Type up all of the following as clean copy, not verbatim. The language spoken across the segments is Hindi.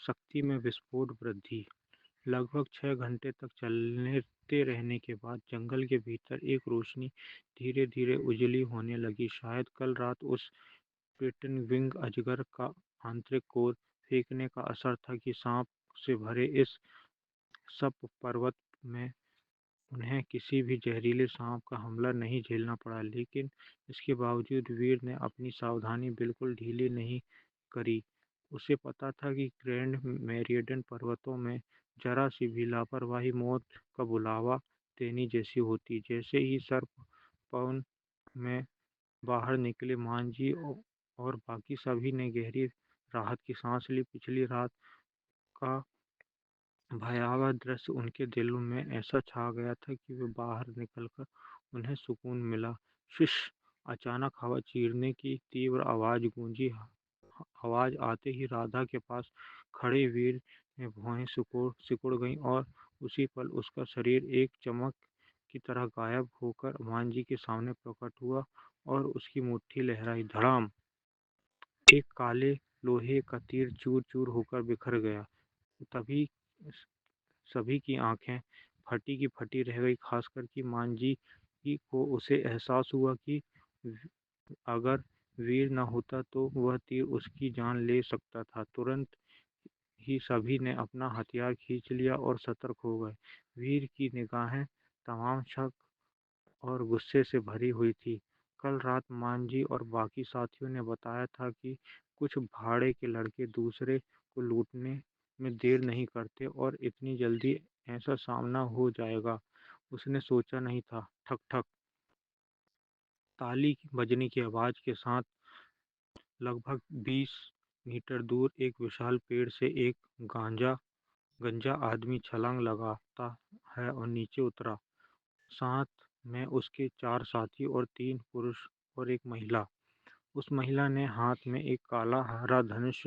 शक्ति में विस्फोट वृद्धि। लगभग 6 घंटे तक चलते रहने के बाद जंगल के भीतर एक रोशनी धीरे धीरे उजली होने लगी। शायद कल रात उस पिटनविंग अजगर का आंतरिक कोर फेंकने का असर था कि सांप से भरे इस सब पर्वत में उन्हें किसी भी जहरीले सांप का हमला नहीं झेलना पड़ा। लेकिन इसके बावजूद वीर ने अपनी सावधानी बिल्कुल ढीली नहीं करी। उसे पता था कि ग्रैंड मेरिडियन पर्वतों में जरा सी भी लापरवाही मौत का बुलावा देने जैसी होती। जैसे ही सर्प पवन में बाहर निकले, मांझी और बाकी सभी ने गहरी राहत की सांस ली। पिछली रात का भयावह दृश्य उनके दिलों में ऐसा छा गया था कि वे बाहर निकलकर उन्हें सुकून मिला। शिश! अचानक हवा चीरने की तीव्र आवाज गूंजी। आवाज आते ही राधा के पास खड़े वीर में भौहें सिकुड़ गईं और उसी पल उसका शरीर एक चमक की तरह गायब होकर मांझी के सामने प्रकट हुआ और उसकी मुट्ठी लहराई। धड़ाम! एक काले लोहे का तीर चूर चूर होकर बिखर गया। तभी सभी की आंखें फटी की फटी रह गई, खासकर कि मांझी को। उसे एहसास हुआ कि अगर वीर न होता तो वह तीर उसकी जान ले सकता था। तुरंत ही सभी ने अपना हथियार खींच लिया और सतर्क हो गए। वीर की निगाहें तमाम शक और गुस्से से भरी हुई थी। कल रात मांझी और बाकी साथियों ने बताया था कि कुछ भाड़े के लड़के दूसरे को लूटने में देर नहीं करते और इतनी जल्दी ऐसा सामना हो जाएगा उसने सोचा नहीं था। ठक ठक ताली बजने की आवाज के साथ लगभग 20 मीटर दूर एक विशाल पेड़ से एक गंजा आदमी छलांग लगाता है और नीचे उतरा। साथ में उसके 4 साथी और 3 पुरुष और एक महिला। उस महिला ने हाथ में एक काला हरा धनुष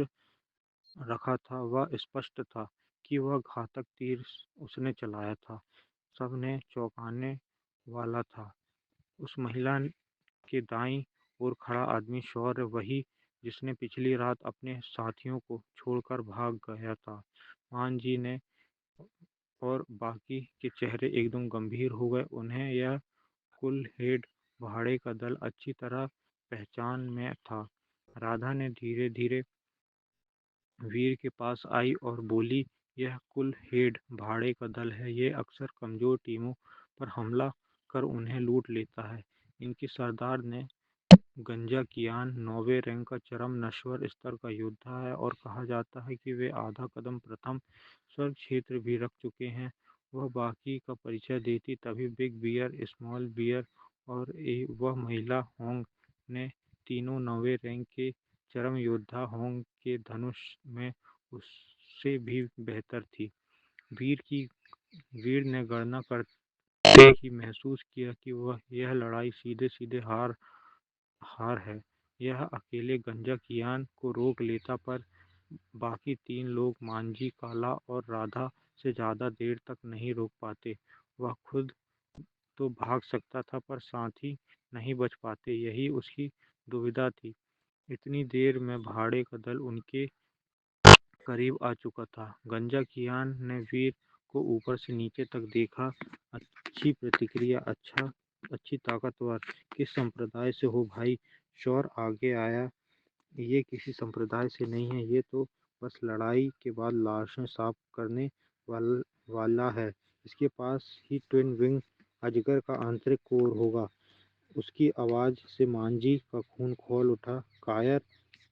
रखा था। वह स्पष्ट था कि वह घातक तीर उसने चलाया था। सबने चौंकाने वाला था। उस महिला के दाईं ओर खड़ा आदमी शौर्य, वही जिसने पिछली रात अपने साथियों को छोड़कर भाग गया था। मान जी ने और बाकी के चेहरे एकदम गंभीर हो गए। उन्हें यह कुल हेड भाड़े का दल अच्छी तरह पहचान में था। राधा ने धीरे धीरे वीर के पास आई और बोली, यह कुल हेड भाड़े का दल है। ये अक्सर कमजोर टीमों पर हमला कर उन्हें लूट लेता है। इनके सरदार ने गंजा कियान 9वें रैंक का चरम नश्वर स्तर का योद्धा है और कहा जाता है कि वे आधा कदम प्रथम स्वर्ग क्षेत्र भी रख चुके हैं। वह बाकी का परिचय देती तभी बिग बियर, स्मॉल बियर और वह महिला होंग ने तीनों 9वें रैंक के चरम योद्धा। होंग के धनुष में उससे भी बेहतर थी। वीर ने गणना करते ही महसूस किया कि वह यह लड़ाई सीधे सीधे हार है। यह अकेले गंजा कियान को रोक लेता, पर बाकी 3 लोग मांझी, काला और राधा से ज़्यादा देर तक नहीं रोक पाते। वह खुद तो भाग सकता था पर साथी नहीं बच पाते, यही उसकी दुविधा थी। इतनी देर में भाड़े का दल उनके करीब आ चुका था। गंजा कियान ने वीर को ऊपर से नीचे तक देखा। अच्छी प्रतिक्रिया, अच्छी ताकतवर। किस संप्रदाय से हो भाई? शौर आगे आया। ये किसी संप्रदाय से नहीं है, ये तो बस लड़ाई के बाद लाशें साफ करने वाला है। इसके पास ही ट्विन विंग अजगर का आंतरिक कोर होगा। उसकी आवाज़ से मांझी का खून खौल उठा। कायर!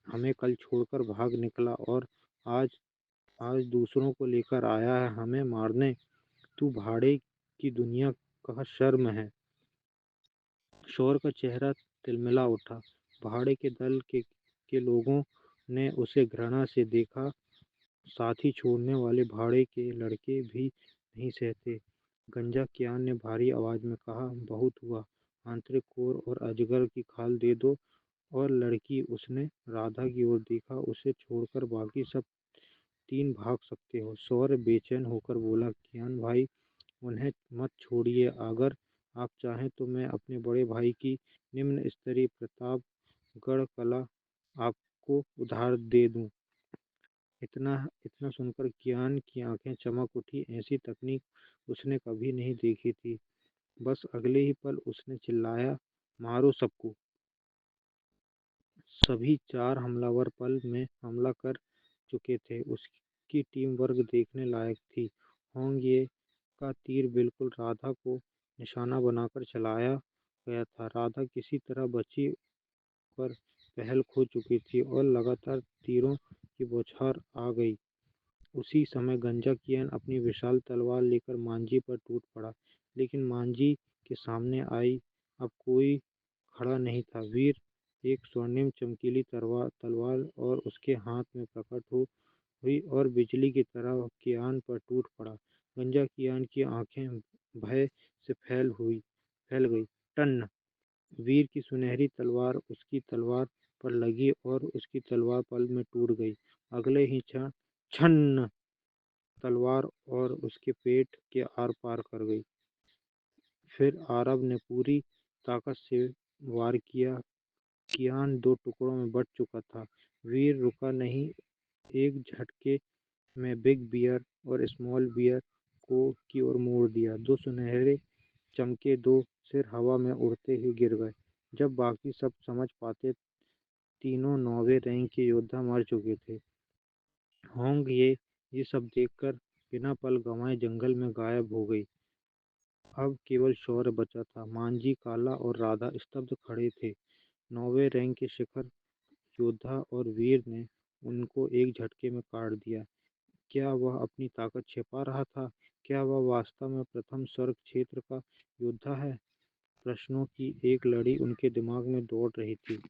हमें कल छोड़कर भाग निकला और आज आज दूसरों को लेकर आया है हमें मारने। तू भाड़े की दुनिया का शर्म है। शौर का चेहरा तिलमिला उठा। भाड़े के दल के लोगों ने उसे घृणा से देखा। साथी छोड़ने वाले भाड़े के लड़के भी नहीं सहते। गंजा कियान ने भारी आवाज में कहा, बहुत हुआ। आंतरिक कोर और अजगर की खाल दे दो। और लड़की, उसने राधा की ओर देखा, उसे छोड़कर बाकी सब 3 भाग सकते हो। शौर्य बेचैन होकर बोला, कियान भाई, उन्हें मत छोड़िए। अगर आप चाहें तो मैं अपने बड़े भाई की निम्न स्तरीय प्रतापगढ़ कला आपको उधार दे दूं। इतना इतना सुनकर कियान की आंखें चमक उठी। ऐसी तकनीक उसने कभी नहीं देखी थी। बस अगले ही पल उसने चिल्लाया, मारो सबको। सभी चार हमलावर पल में हमला कर चुके थे। उसकी टीम वर्क देखने लायक थी। होंग ये का तीर बिल्कुल राधा को निशाना बनाकर चलाया गया था। राधा किसी तरह बची, पर पहल खो चुकी थी और लगातार तीरों की बौछार आ गई। उसी समय गंजाकियन अपनी विशाल तलवार लेकर मांझी पर टूट पड़ा, लेकिन मांझी के सामने आई अब कोई खड़ा नहीं था। वीर एक स्वर्णिम चमकीली तलवार और उसके हाथ में प्रकट हुई और बिजली की तरह कियान पर टूट पड़ा। गंजा कियान की आंखें भय से फैल गई। टन! वीर की सुनहरी तलवार उसकी तलवार पर लगी और उसकी तलवार पल में टूट गई। अगले ही क्षण छन! तलवार और उसके पेट के आर पार कर गई। फिर आरब ने पूरी ताकत से वार किया। कियान दो टुकड़ों में बट चुका था। वीर रुका नहीं। एक झटके में बिग बियर और स्मॉल बियर को की ओर मोड़ दिया। दो सुनहरे चमके दो सिर हवा में उड़ते ही गिर गए। जब बाकी सब समझ पाते, तीनों 9वें रैंक के योद्धा मर चुके थे। होंग ये सब देखकर बिना पल गंवाए जंगल में गायब हो गई। अब केवल शौर्य बचा था। मांझी, काला और राधा स्तब्ध खड़े थे। 9वें रैंक के शिखर योद्धा और वीर ने उनको एक झटके में काट दिया। क्या वह अपनी ताकत छिपा रहा था? क्या वह वास्तव में प्रथम स्वर्ग क्षेत्र का योद्धा है? प्रश्नों की एक लड़ी उनके दिमाग में दौड़ रही थी।